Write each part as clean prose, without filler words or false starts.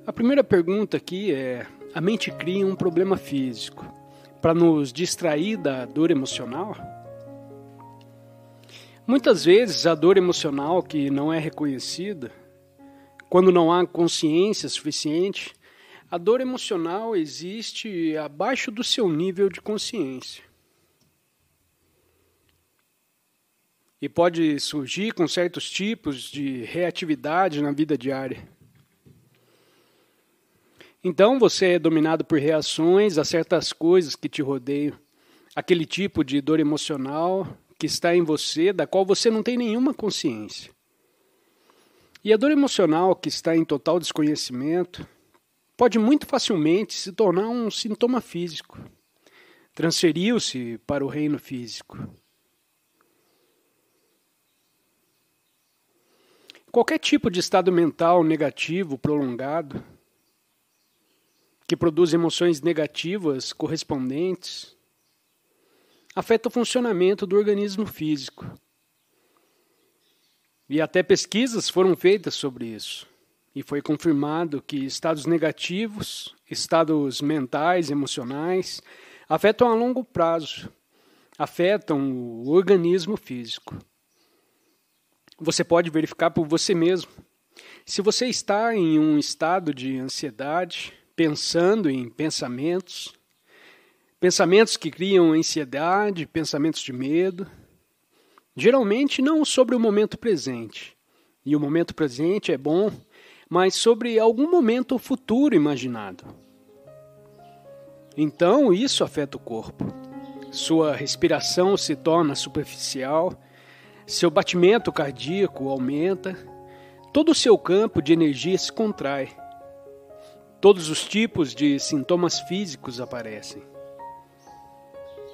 A primeira pergunta aqui é: a mente cria um problema físico para nos distrair da dor emocional? Muitas vezes a dor emocional que não é reconhecida, quando não há consciência suficiente, a dor emocional existe abaixo do seu nível de consciência. E pode surgir com certos tipos de reatividade na vida diária. Então você é dominado por reações a certas coisas que te rodeiam. Aquele tipo de dor emocional que está em você, da qual você não tem nenhuma consciência. E a dor emocional que está em total desconhecimento pode muito facilmente se tornar um sintoma físico. Transferiu-se para o reino físico. Qualquer tipo de estado mental negativo prolongado, que produz emoções negativas correspondentes, afeta o funcionamento do organismo físico. E até pesquisas foram feitas sobre isso. E foi confirmado que estados negativos, estados mentais, emocionais, afetam a longo prazo, afetam o organismo físico. Você pode verificar por você mesmo. Se você está em um estado de ansiedade, pensando em pensamentos que criam ansiedade, pensamentos de medo, geralmente não sobre o momento presente. E o momento presente é bom, mas sobre algum momento futuro imaginado. Então isso afeta o corpo. Sua respiração se torna superficial, seu batimento cardíaco aumenta, todo o seu campo de energia se contrai. Todos os tipos de sintomas físicos aparecem.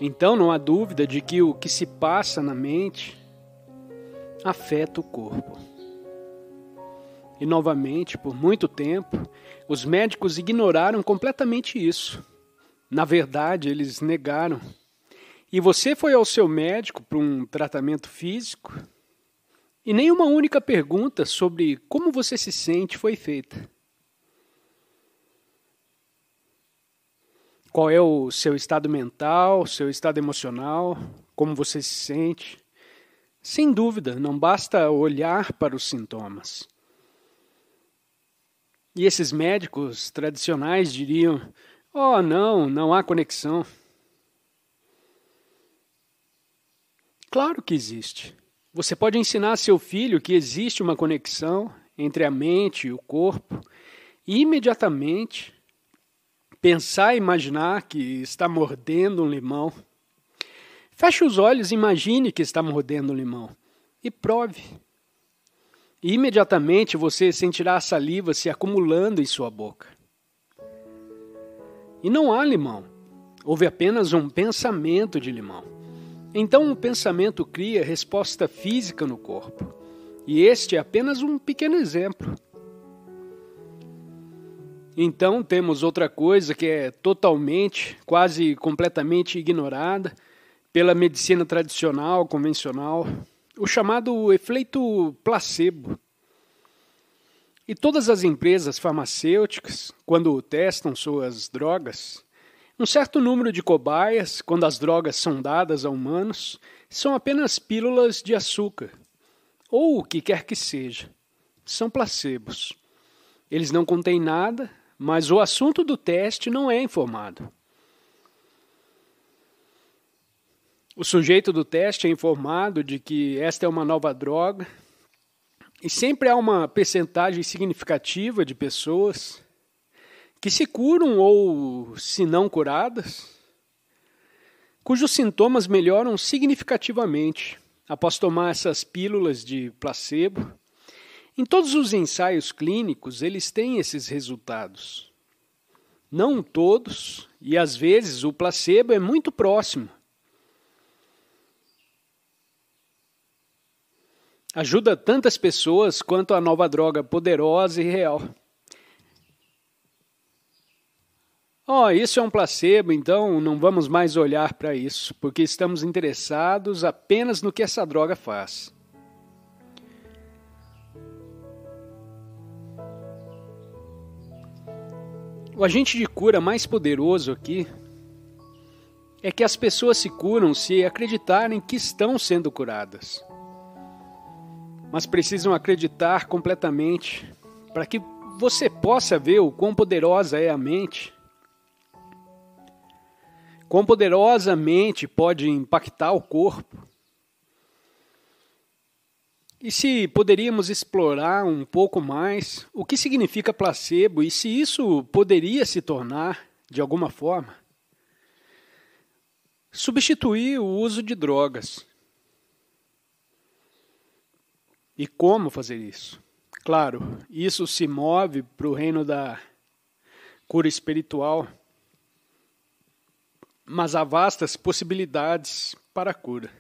Então não há dúvida de que o que se passa na mente afeta o corpo. E novamente, por muito tempo, os médicos ignoraram completamente isso. Na verdade, eles negaram. E você foi ao seu médico para um tratamento físico e nenhuma única pergunta sobre como você se sente foi feita. Qual é o seu estado mental, seu estado emocional, como você se sente? Sem dúvida, não basta olhar para os sintomas. E esses médicos tradicionais diriam: "Oh, não há conexão." Claro que existe. Você pode ensinar a seu filho que existe uma conexão entre a mente e o corpo e imediatamente pensar e imaginar que está mordendo um limão. Feche os olhos e imagine que está mordendo um limão e prove. E imediatamente você sentirá a saliva se acumulando em sua boca. E não há limão. Houve apenas um pensamento de limão. Então o pensamento cria resposta física no corpo. E este é apenas um pequeno exemplo. Então temos outra coisa que é totalmente, quase completamente ignorada pela medicina tradicional, convencional, o chamado efeito placebo. E todas as empresas farmacêuticas, quando testam suas drogas, um certo número de cobaias, quando as drogas são dadas a humanos, são apenas pílulas de açúcar, ou o que quer que seja. São placebos. Eles não contêm nada, mas o assunto do teste não é informado. O sujeito do teste é informado de que esta é uma nova droga, e sempre há uma percentagem significativa de pessoas que se curam ou, se não curadas, cujos sintomas melhoram significativamente após tomar essas pílulas de placebo. Em todos os ensaios clínicos, eles têm esses resultados. Não todos, e às vezes o placebo é muito próximo. Ajuda tantas pessoas quanto a nova droga poderosa e real. Isso é um placebo, então não vamos mais olhar para isso, porque estamos interessados apenas no que essa droga faz. O agente de cura mais poderoso aqui é que as pessoas se curam se acreditarem que estão sendo curadas. Mas precisam acreditar completamente para que você possa ver o quão poderosa é a mente. Quão poderosa a mente pode impactar o corpo. E se poderíamos explorar um pouco mais o que significa placebo e se isso poderia se tornar, de alguma forma, substituir o uso de drogas. E como fazer isso? Claro, isso se move para o reino da cura espiritual, mas há vastas possibilidades para a cura.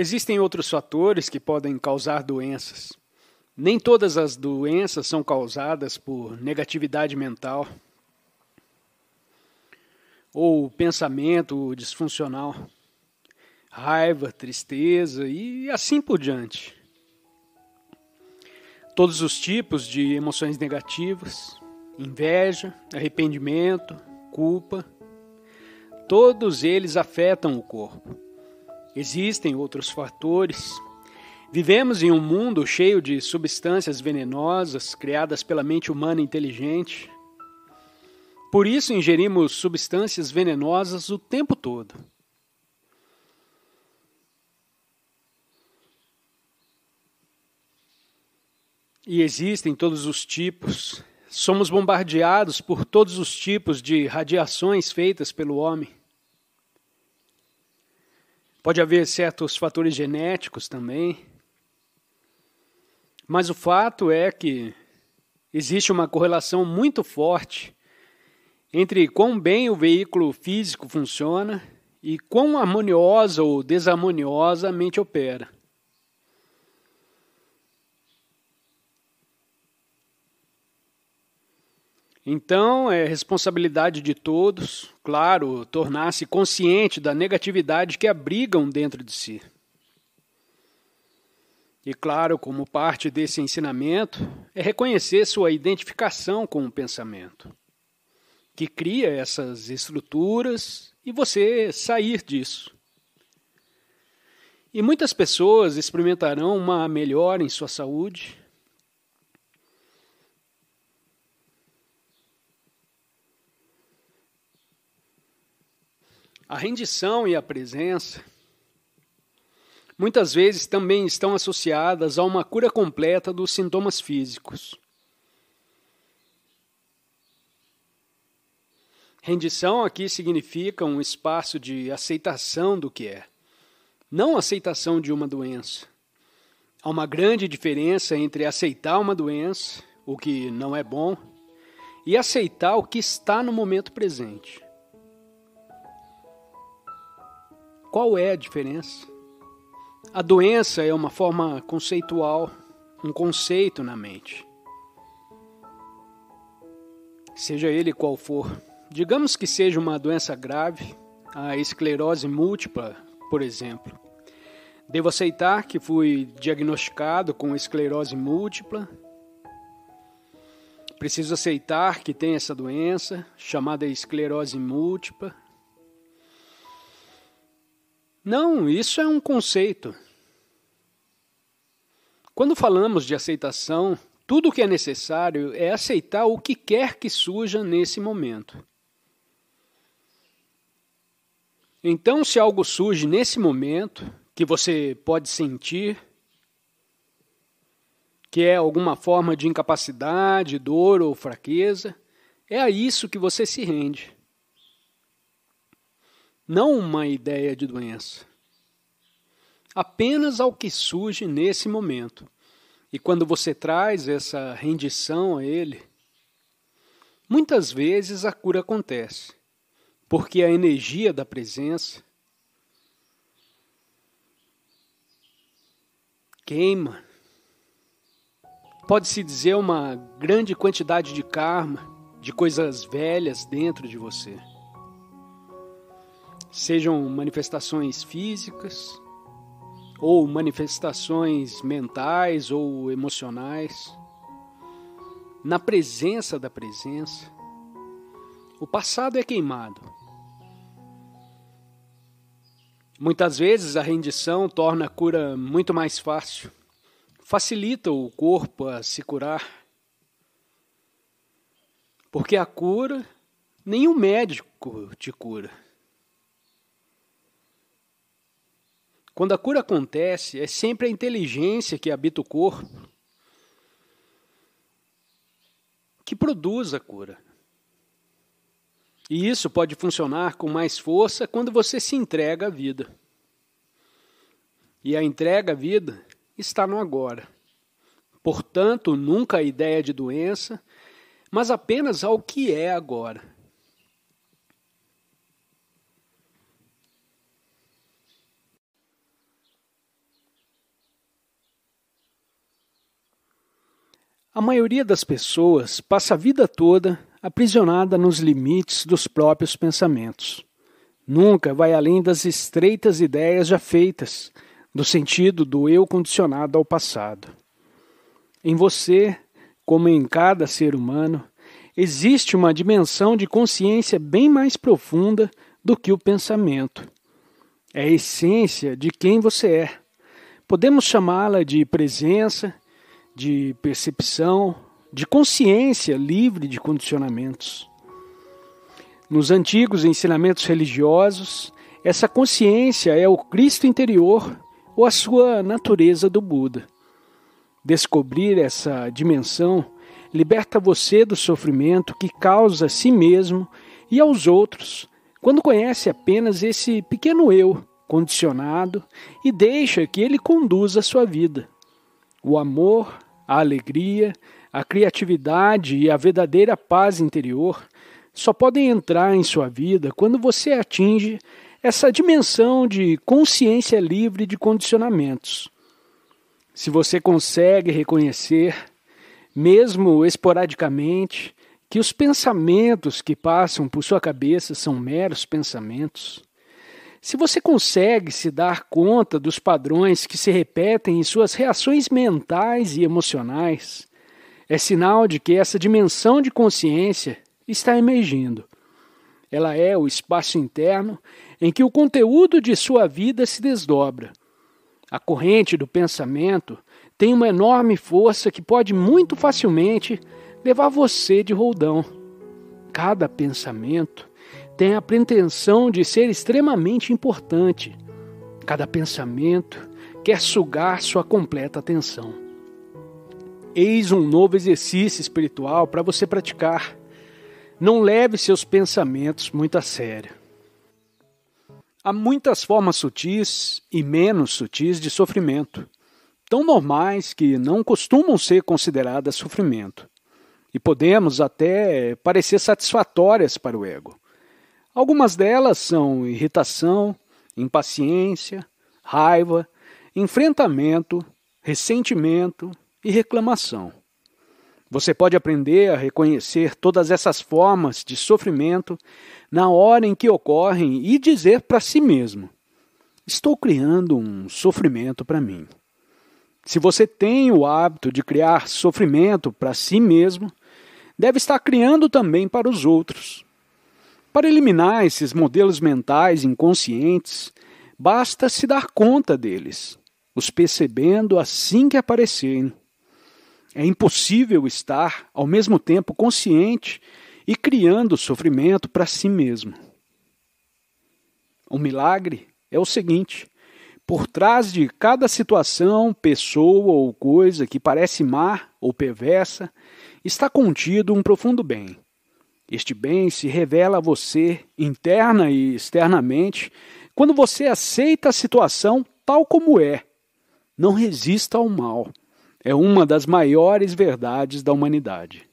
Existem outros fatores que podem causar doenças. Nem todas as doenças são causadas por negatividade mental ou pensamento disfuncional, raiva, tristeza e assim por diante. Todos os tipos de emoções negativas, inveja, arrependimento, culpa, todos eles afetam o corpo. Existem outros fatores. Vivemos em um mundo cheio de substâncias venenosas criadas pela mente humana inteligente. Por isso ingerimos substâncias venenosas o tempo todo. E existem todos os tipos. Somos bombardeados por todos os tipos de radiações feitas pelo homem. Pode haver certos fatores genéticos também. Mas o fato é que existe uma correlação muito forte entre quão bem o veículo físico funciona e quão harmoniosa ou desarmoniosa a mente opera. Então, é responsabilidade de todos, claro, tornar-se consciente da negatividade que abrigam dentro de si. E claro, como parte desse ensinamento, é reconhecer sua identificação com o pensamento, que cria essas estruturas e você sair disso. E muitas pessoas experimentarão uma melhora em sua saúde. A rendição e a presença muitas vezes também estão associadas a uma cura completa dos sintomas físicos. Rendição aqui significa um espaço de aceitação do que é, não aceitação de uma doença. Há uma grande diferença entre aceitar uma doença, o que não é bom, e aceitar o que está no momento presente. Qual é a diferença? A doença é uma forma conceitual, um conceito na mente. Seja ele qual for. Digamos que seja uma doença grave, a esclerose múltipla, por exemplo. Devo aceitar que fui diagnosticado com esclerose múltipla. Preciso aceitar que tenho essa doença, chamada esclerose múltipla. Não, isso é um conceito. Quando falamos de aceitação, tudo o que é necessário é aceitar o que quer que surja nesse momento. Então, se algo surge nesse momento, que você pode sentir, que é alguma forma de incapacidade, dor ou fraqueza, é a isso que você se rende. Não uma ideia de doença. Apenas ao que surge nesse momento. E quando você traz essa rendição a ele, muitas vezes a cura acontece. Porque a energia da presença queima. Pode-se dizer uma grande quantidade de karma, de coisas velhas dentro de você. Sejam manifestações físicas ou manifestações mentais ou emocionais, na presença da presença, o passado é queimado. Muitas vezes a rendição torna a cura muito mais fácil, facilita o corpo a se curar, porque a cura, nenhum médico te cura. Quando a cura acontece, é sempre a inteligência que habita o corpo que produz a cura. E isso pode funcionar com mais força quando você se entrega à vida. E a entrega à vida está no agora. Portanto, nunca a ideia de doença, mas apenas ao que é agora. A maioria das pessoas passa a vida toda aprisionada nos limites dos próprios pensamentos. Nunca vai além das estreitas ideias já feitas, do sentido do eu condicionado ao passado. Em você, como em cada ser humano, existe uma dimensão de consciência bem mais profunda do que o pensamento. É a essência de quem você é. Podemos chamá-la de presença, de percepção, de consciência livre de condicionamentos. Nos antigos ensinamentos religiosos, essa consciência é o Cristo interior ou a sua natureza do Buda. Descobrir essa dimensão liberta você do sofrimento que causa a si mesmo e aos outros, quando conhece apenas esse pequeno eu condicionado e deixa que ele conduza a sua vida. O amor, a alegria, a criatividade e a verdadeira paz interior só podem entrar em sua vida quando você atinge essa dimensão de consciência livre de condicionamentos. Se você consegue reconhecer, mesmo esporadicamente, que os pensamentos que passam por sua cabeça são meros pensamentos, se você consegue se dar conta dos padrões que se repetem em suas reações mentais e emocionais, é sinal de que essa dimensão de consciência está emergindo. Ela é o espaço interno em que o conteúdo de sua vida se desdobra. A corrente do pensamento tem uma enorme força que pode muito facilmente levar você de roldão. Cada pensamento tem a pretensão de ser extremamente importante. Cada pensamento quer sugar sua completa atenção. Eis um novo exercício espiritual para você praticar. Não leve seus pensamentos muito a sério. Há muitas formas sutis e menos sutis de sofrimento, tão normais que não costumam ser consideradas sofrimento, e podemos até parecer satisfatórias para o ego. Algumas delas são irritação, impaciência, raiva, enfrentamento, ressentimento e reclamação. Você pode aprender a reconhecer todas essas formas de sofrimento na hora em que ocorrem e dizer para si mesmo: estou criando um sofrimento para mim. Se você tem o hábito de criar sofrimento para si mesmo, deve estar criando também para os outros. Para eliminar esses modelos mentais inconscientes, basta se dar conta deles, os percebendo assim que aparecerem. É impossível estar, ao mesmo tempo, consciente e criando sofrimento para si mesmo. O milagre é o seguinte: por trás de cada situação, pessoa ou coisa que parece má ou perversa, está contido um profundo bem. Este bem se revela a você, interna e externamente, quando você aceita a situação tal como é. Não resista ao mal. É uma das maiores verdades da humanidade.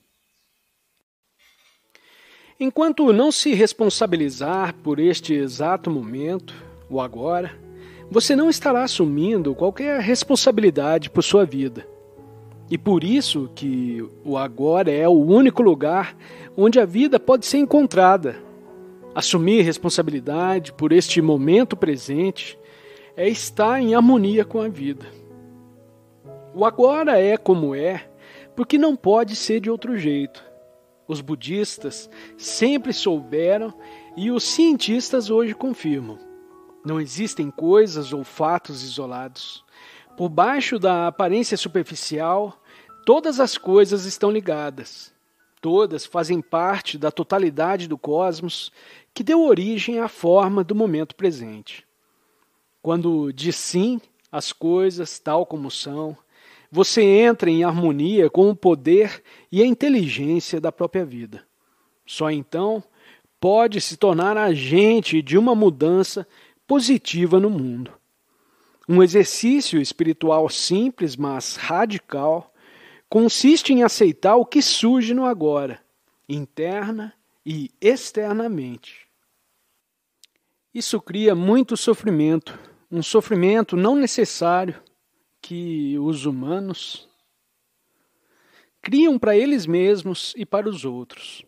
Enquanto não se responsabilizar por este exato momento, o agora, você não estará assumindo qualquer responsabilidade por sua vida. E por isso que o agora é o único lugar onde a vida pode ser encontrada. Assumir responsabilidade por este momento presente é estar em harmonia com a vida. O agora é como é, porque não pode ser de outro jeito. Os budistas sempre souberam e os cientistas hoje confirmam. Não existem coisas ou fatos isolados. Por baixo da aparência superficial, todas as coisas estão ligadas. Todas fazem parte da totalidade do cosmos que deu origem à forma do momento presente. Quando diz sim às coisas tal como são, você entra em harmonia com o poder e a inteligência da própria vida. Só então pode se tornar agente de uma mudança positiva no mundo. Um exercício espiritual simples, mas radical, consiste em aceitar o que surge no agora, interna e externamente. Isso cria muito sofrimento, um sofrimento não necessário que os humanos criam para eles mesmos e para os outros.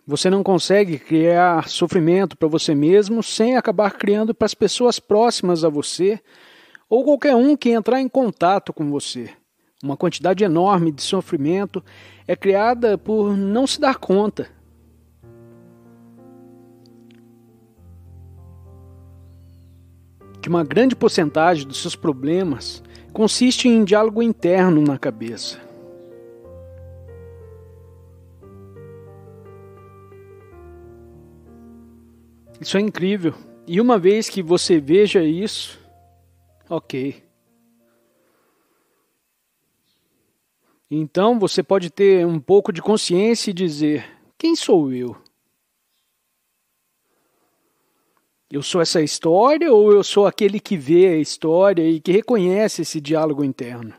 Você não consegue criar sofrimento para você mesmo sem acabar criando para as pessoas próximas a você ou qualquer um que entrar em contato com você. Uma quantidade enorme de sofrimento é criada por não se dar conta. Que uma grande porcentagem dos seus problemas consiste em diálogo interno na cabeça. Isso é incrível. E uma vez que você veja isso, ok. Então você pode ter um pouco de consciência e dizer: quem sou eu? Eu sou essa história ou eu sou aquele que vê a história e que reconhece esse diálogo interno?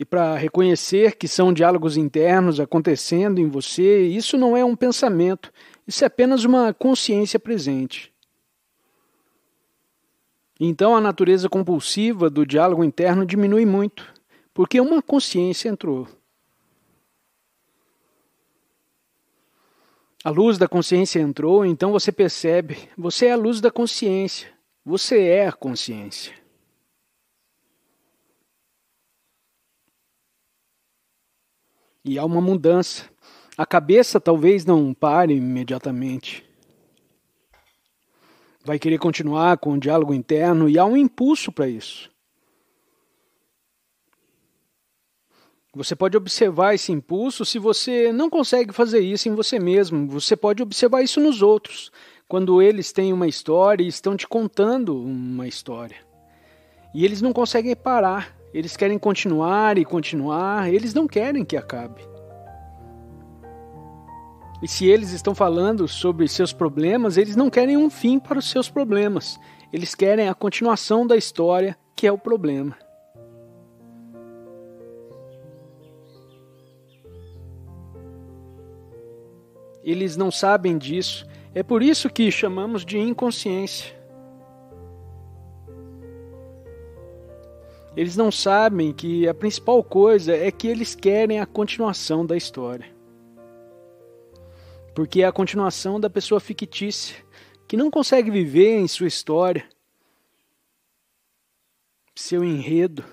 E para reconhecer que são diálogos internos acontecendo em você, isso não é um pensamento, isso é apenas uma consciência presente. Então a natureza compulsiva do diálogo interno diminui muito, porque uma consciência entrou. A luz da consciência entrou, então você percebe, você é a luz da consciência, você é a consciência. E há uma mudança. A cabeça talvez não pare imediatamente. Vai querer continuar com o diálogo interno e há um impulso para isso. Você pode observar esse impulso se você não consegue fazer isso em você mesmo. Você pode observar isso nos outros, quando eles têm uma história e estão te contando uma história. E eles não conseguem parar. Eles querem continuar e continuar, eles não querem que acabe. E se eles estão falando sobre seus problemas, eles não querem um fim para os seus problemas. Eles querem a continuação da história, que é o problema. Eles não sabem disso. É por isso que chamamos de inconsciência. Eles não sabem que a principal coisa é que eles querem a continuação da história. Porque é a continuação da pessoa fictícia, que não consegue viver em sua história, seu enredo.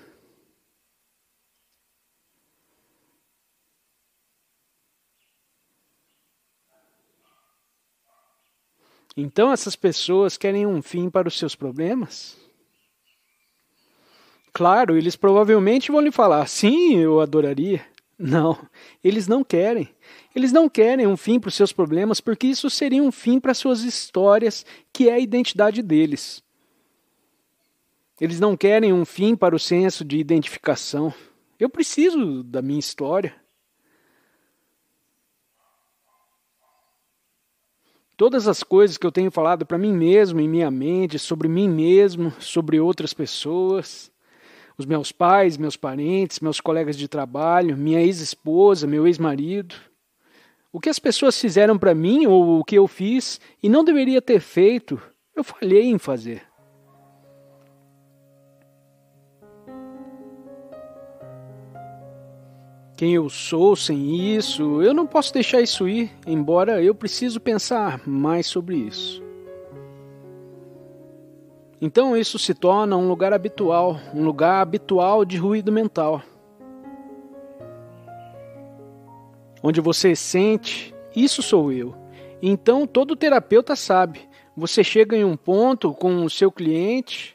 Então essas pessoas querem um fim para os seus problemas? Claro, eles provavelmente vão lhe falar, sim, eu adoraria. Não, eles não querem. Eles não querem um fim para os seus problemas, porque isso seria um fim para suas histórias, que é a identidade deles. Eles não querem um fim para o senso de identificação. Eu preciso da minha história. Todas as coisas que eu tenho falado para mim mesmo, em minha mente, sobre mim mesmo, sobre outras pessoas, os meus pais, meus parentes, meus colegas de trabalho, minha ex-esposa, meu ex-marido. O que as pessoas fizeram para mim ou o que eu fiz e não deveria ter feito, eu falhei em fazer. quem eu sou sem isso, eu não posso deixar isso ir, embora eu preciso pensar mais sobre isso. Então isso se torna um lugar habitual de ruído mental, onde você sente, isso sou eu. Então todo terapeuta sabe, você chega em um ponto com o seu cliente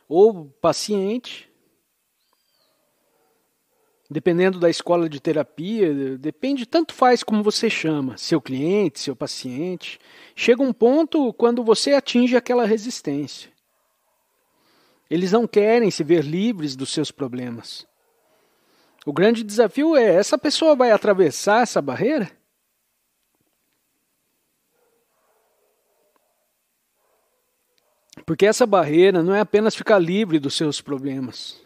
ou paciente, dependendo da escola de terapia, depende, tanto faz como você chama, seu cliente, seu paciente, chega um ponto quando você atinge aquela resistência. Eles não querem se ver livres dos seus problemas. O grande desafio é, essa pessoa vai atravessar essa barreira? Porque essa barreira não é apenas ficar livre dos seus problemas,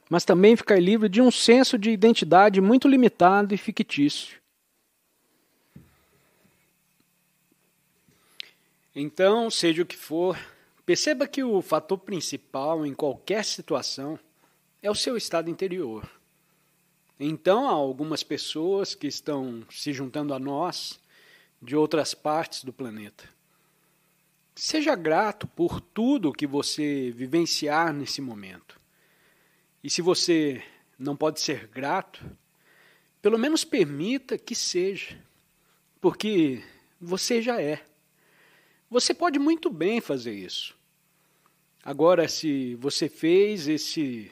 mas também ficar livre de um senso de identidade muito limitado e fictício. Então, seja o que for, perceba que o fator principal em qualquer situação é o seu estado interior. Então, há algumas pessoas que estão se juntando a nós de outras partes do planeta. Seja grato por tudo que você vivenciar nesse momento. E se você não pode ser grato, pelo menos permita que seja, porque você já é. Você pode muito bem fazer isso. Agora, se você fez se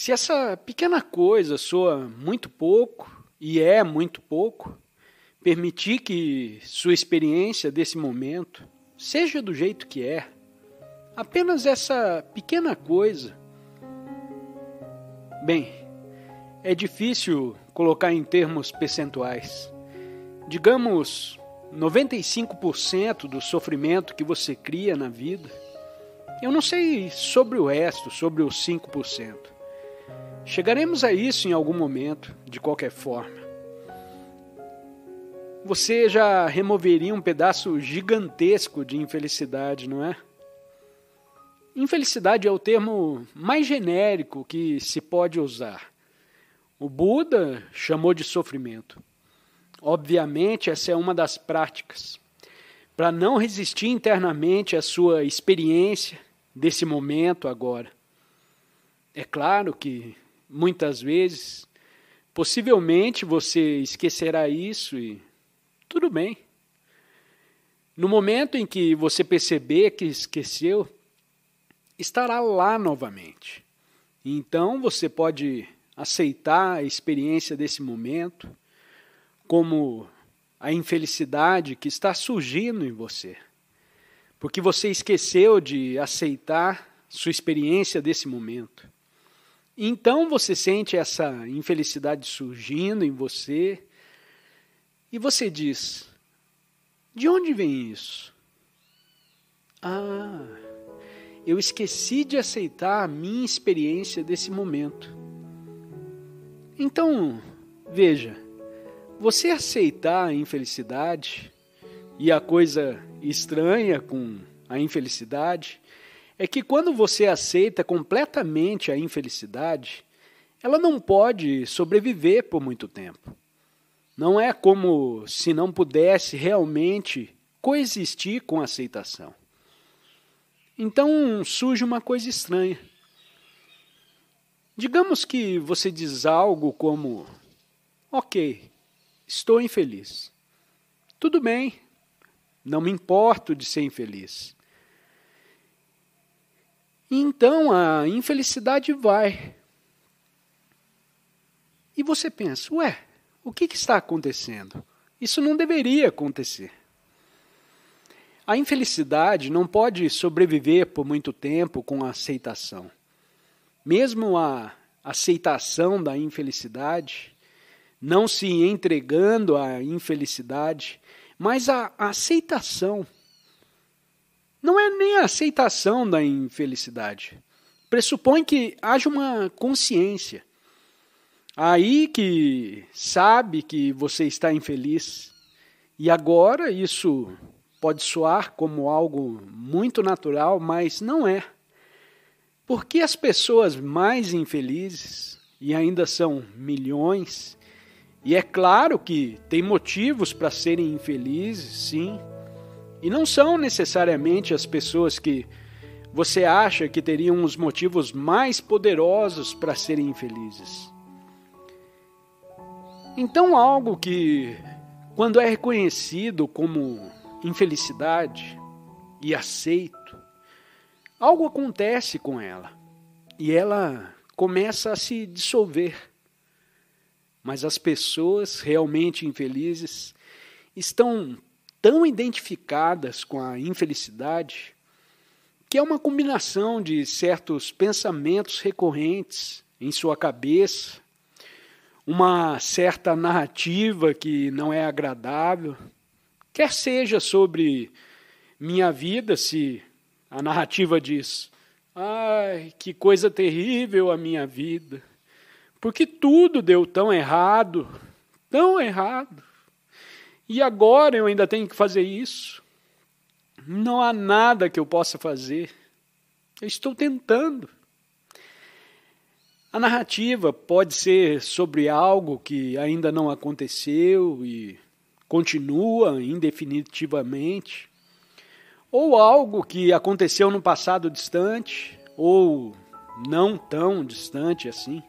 essa pequena coisa soa muito pouco, e é muito pouco, permitir que sua experiência desse momento seja do jeito que é, apenas essa pequena coisa. Bem, é difícil colocar em termos percentuais. Digamos, 95% do sofrimento que você cria na vida, eu não sei sobre o resto, sobre os 5%. Chegaremos a isso em algum momento, de qualquer forma. Você já removeria um pedaço gigantesco de infelicidade, não é? Infelicidade é o termo mais genérico que se pode usar. O Buda chamou de sofrimento. Obviamente, essa é uma das práticas. Para não resistir internamente à sua experiência desse momento agora. É claro que, muitas vezes, possivelmente você esquecerá isso e tudo bem. No momento em que você perceber que esqueceu, estará lá novamente. Então você pode aceitar a experiência desse momento como a infelicidade que está surgindo em você. Porque você esqueceu de aceitar sua experiência desse momento. Então você sente essa infelicidade surgindo em você e você diz, de onde vem isso? Eu esqueci de aceitar a minha experiência desse momento. Então, veja, você aceitar a infelicidade, e a coisa estranha com a infelicidade, é que quando você aceita completamente a infelicidade, ela não pode sobreviver por muito tempo. Não é como se não pudesse realmente coexistir com a aceitação. Então surge uma coisa estranha. Digamos que você diz algo como, ok, estou infeliz. Tudo bem, não me importo de ser infeliz. Então a infelicidade vai. E você pensa, o que está acontecendo? Isso não deveria acontecer. A infelicidade não pode sobreviver por muito tempo com a aceitação. Mesmo a aceitação da infelicidade, não se entregando à infelicidade, mas a aceitação. Não é nem a aceitação da infelicidade. Pressupõe que haja uma consciência. Aí que sabe que você está infeliz. E agora isso pode soar como algo muito natural, mas não é. Porque as pessoas mais infelizes, e ainda são milhões, e é claro que tem motivos para serem infelizes, sim, e não são necessariamente as pessoas que você acha que teriam os motivos mais poderosos para serem infelizes. Então, algo que, quando é reconhecido como infelicidade e aceito, algo acontece com ela e ela começa a se dissolver. Mas as pessoas realmente infelizes estão tão identificadas com a infelicidade que é uma combinação de certos pensamentos recorrentes em sua cabeça, uma certa narrativa que não é agradável, quer seja sobre minha vida, se a narrativa diz: ai, que coisa terrível a minha vida, porque tudo deu tão errado, e agora eu ainda tenho que fazer isso. Não há nada que eu possa fazer. Eu estou tentando. A narrativa pode ser sobre algo que ainda não aconteceu e continua indefinitivamente, ou algo que aconteceu no passado distante, ou não tão distante assim.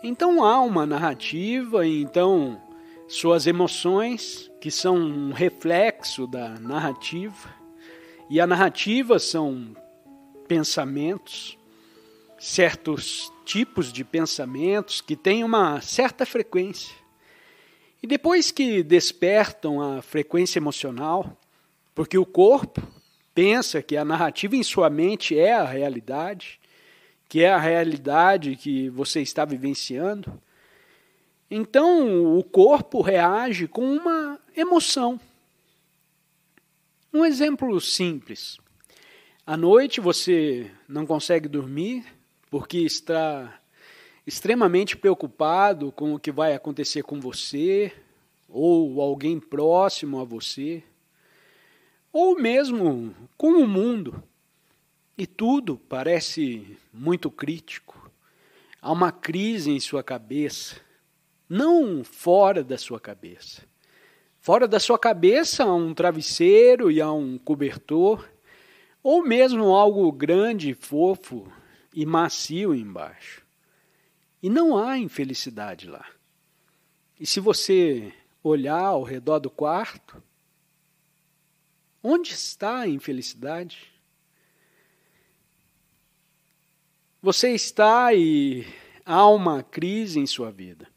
Então há uma narrativa, e então suas emoções, que são um reflexo da narrativa, e a narrativa são pensamentos, certos tipos de pensamentos que têm uma certa frequência. E depois que despertam a frequência emocional, porque o corpo pensa que a narrativa em sua mente é a realidade, que é a realidade que você está vivenciando, então o corpo reage com uma emoção. Um exemplo simples. À noite você não consegue dormir porque está extremamente preocupado com o que vai acontecer com você, ou alguém próximo a você, ou mesmo com o mundo. E tudo parece muito crítico. Há uma crise em sua cabeça. Não fora da sua cabeça. Fora da sua cabeça há um travesseiro e há um cobertor, ou mesmo algo grande, fofo e macio embaixo. E não há infelicidade lá. E se você olhar ao redor do quarto, onde está a infelicidade? Você está e há uma crise em sua vida.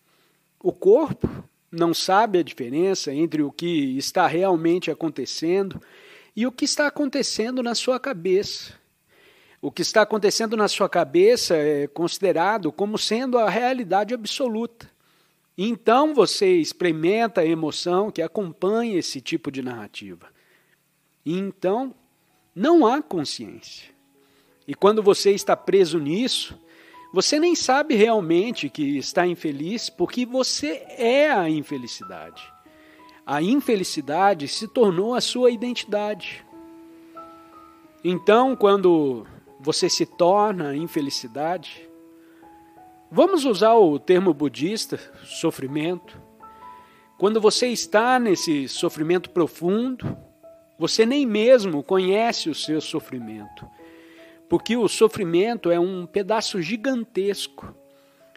O corpo não sabe a diferença entre o que está realmente acontecendo e o que está acontecendo na sua cabeça. O que está acontecendo na sua cabeça é considerado como sendo a realidade absoluta. E então você experimenta a emoção que acompanha esse tipo de narrativa. E então não há consciência. E quando você está preso nisso, você nem sabe realmente que está infeliz, porque você é a infelicidade. A infelicidade se tornou a sua identidade. Então, quando você se torna a infelicidade, vamos usar o termo budista, sofrimento. Quando você está nesse sofrimento profundo, você nem mesmo conhece o seu sofrimento. Porque o sofrimento é um pedaço gigantesco,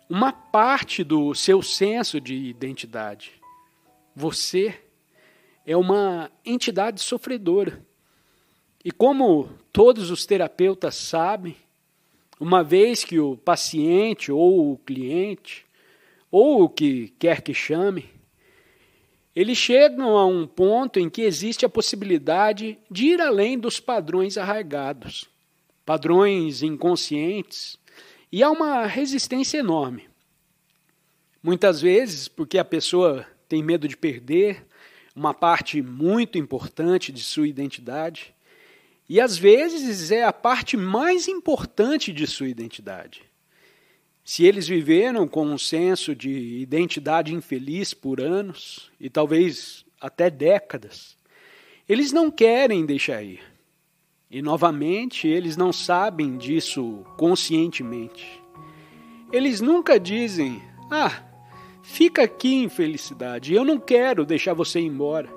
uma parte do seu senso de identidade. Você é uma entidade sofredora. E como todos os terapeutas sabem, uma vez que o paciente ou o cliente, ou o que quer que chame, eles chegam a um ponto em que existe a possibilidade de ir além dos padrões arraigados, padrões inconscientes, e há uma resistência enorme. Muitas vezes porque a pessoa tem medo de perder uma parte muito importante de sua identidade, e às vezes é a parte mais importante de sua identidade. Se eles viveram com um senso de identidade infeliz por anos, e talvez até décadas, eles não querem deixar ir. E, novamente, eles não sabem disso conscientemente. Eles nunca dizem, fica aqui, infelicidade, eu não quero deixar você ir embora.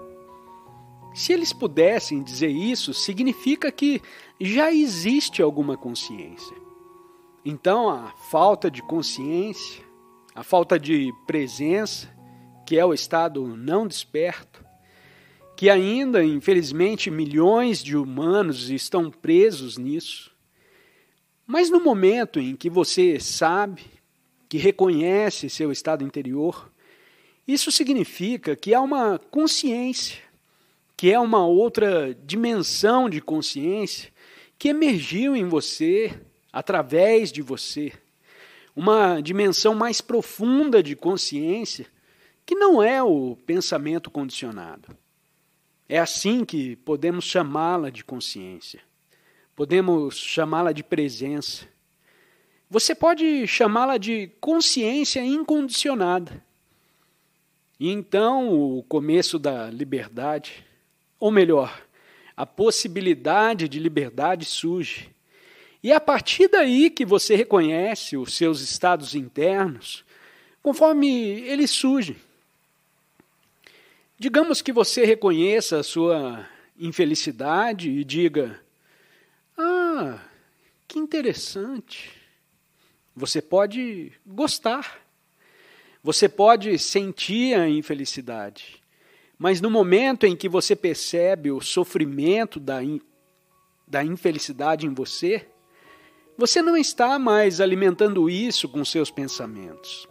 Se eles pudessem dizer isso, significa que já existe alguma consciência. Então, a falta de consciência, a falta de presença, que é o estado não desperto, que ainda, infelizmente, milhões de humanos estão presos nisso. Mas no momento em que você sabe, que reconhece seu estado interior, isso significa que há uma consciência, que é uma outra dimensão de consciência que emergiu em você, através de você. Uma dimensão mais profunda de consciência, que não é o pensamento condicionado. É assim que podemos chamá-la de consciência. Podemos chamá-la de presença. Você pode chamá-la de consciência incondicionada. E então o começo da liberdade, ou melhor, a possibilidade de liberdade surge. E é a partir daí que você reconhece os seus estados internos, conforme eles surgem. Digamos que você reconheça a sua infelicidade e diga, que interessante. Você pode gostar. Você pode sentir a infelicidade. Mas no momento em que você percebe o sofrimento da infelicidade em você, você não está mais alimentando isso com seus pensamentos.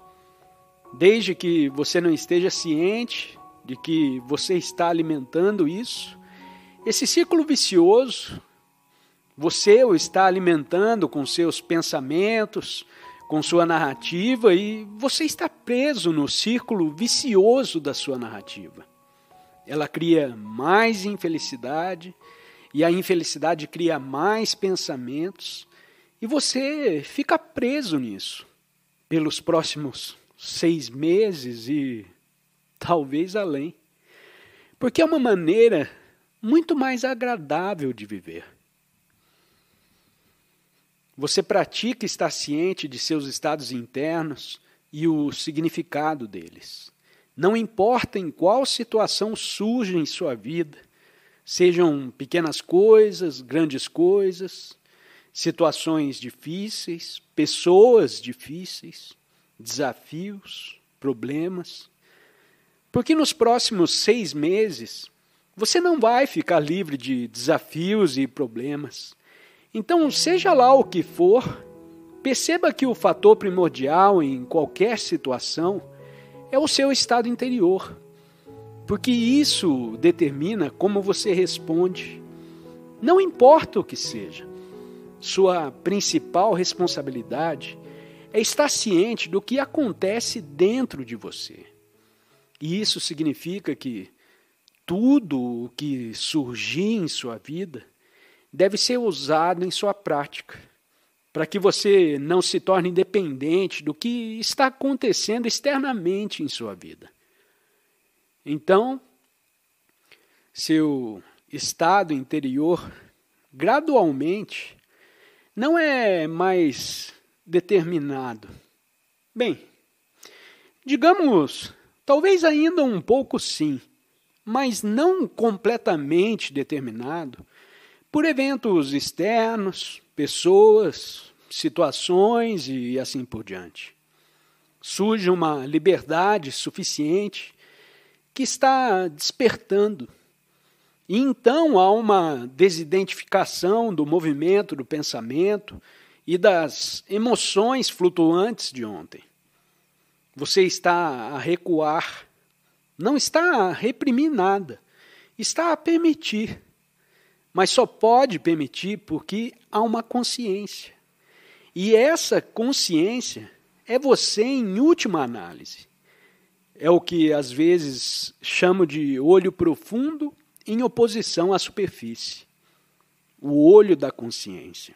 Desde que você não esteja ciente de que você está alimentando isso, esse ciclo vicioso, você o está alimentando com seus pensamentos, com sua narrativa, e você está preso no círculo vicioso da sua narrativa. Ela cria mais infelicidade, e a infelicidade cria mais pensamentos, e você fica preso nisso pelos próximos 6 meses e talvez além. Porque é uma maneira muito mais agradável de viver. Você pratica estar ciente de seus estados internos e o significado deles. Não importa em qual situação surge em sua vida, sejam pequenas coisas, grandes coisas, situações difíceis, pessoas difíceis, desafios, problemas. Porque nos próximos 6 meses, você não vai ficar livre de desafios e problemas. Então, seja lá o que for, perceba que o fator primordial em qualquer situação é o seu estado interior. Porque isso determina como você responde. Não importa o que seja. Sua principal responsabilidade é estar ciente do que acontece dentro de você. E isso significa que tudo o que surgir em sua vida deve ser usado em sua prática, para que você não se torne dependente do que está acontecendo externamente em sua vida. Então, seu estado interior, gradualmente, não é mais determinado. Bem, digamos, talvez ainda um pouco sim, mas não completamente determinado por eventos externos, pessoas, situações e assim por diante. Surge uma liberdade suficiente que está despertando. E então há uma desidentificação do movimento do pensamento e das emoções flutuantes de ontem. Você está a recuar, não está a reprimir nada, está a permitir. Mas só pode permitir porque há uma consciência. E essa consciência é você em última análise. É o que às vezes chamo de olho profundo em oposição à superfície. O olho da consciência.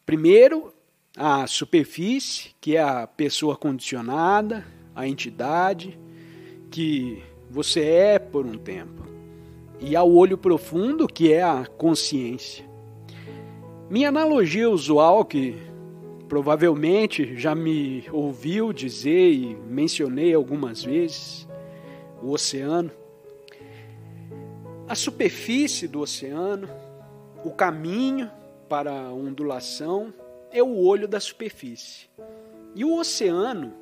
Primeiro, a superfície, que é a pessoa condicionada, a entidade, que você é por um tempo. E ao olho profundo, que é a consciência. Minha analogia usual, que provavelmente já me ouviu dizer e mencionei algumas vezes, o oceano. A superfície do oceano, o caminho para a ondulação é o olho da superfície. E o oceano,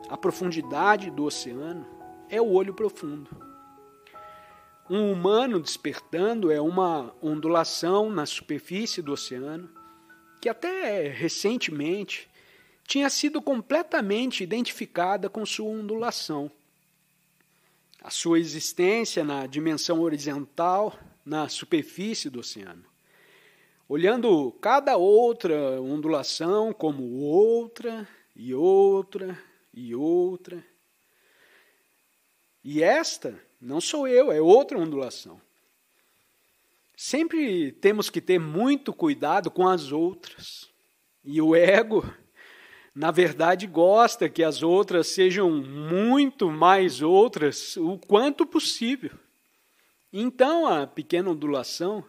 a profundidade do oceano, é o olho profundo. Um humano despertando é uma ondulação na superfície do oceano, que até recentemente tinha sido completamente identificada com sua ondulação. A sua existência na dimensão horizontal, na superfície do oceano. Olhando cada outra ondulação como outra e outra e outra. E esta não sou eu, é outra ondulação. Sempre temos que ter muito cuidado com as outras. E o ego, na verdade, gosta que as outras sejam muito mais outras o quanto possível. Então, a pequena ondulação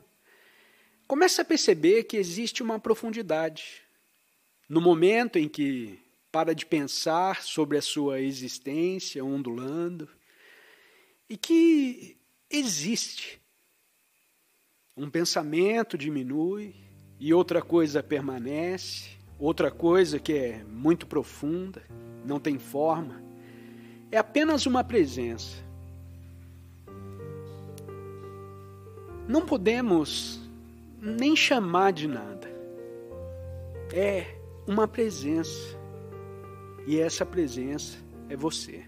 começa a perceber que existe uma profundidade. No momento em que para de pensar sobre a sua existência ondulando, e que existe. Um pensamento diminui e outra coisa permanece, outra coisa que é muito profunda, não tem forma, é apenas uma presença. Não podemos nem chamar de nada. É uma presença. E essa presença é você.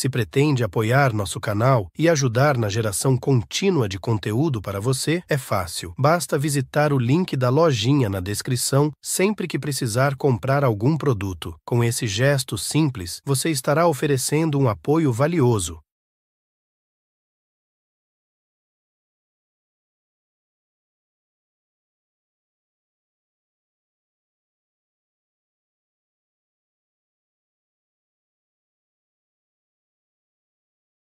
Se pretende apoiar nosso canal e ajudar na geração contínua de conteúdo para você, é fácil. Basta visitar o link da lojinha na descrição sempre que precisar comprar algum produto. Com esse gesto simples, você estará oferecendo um apoio valioso.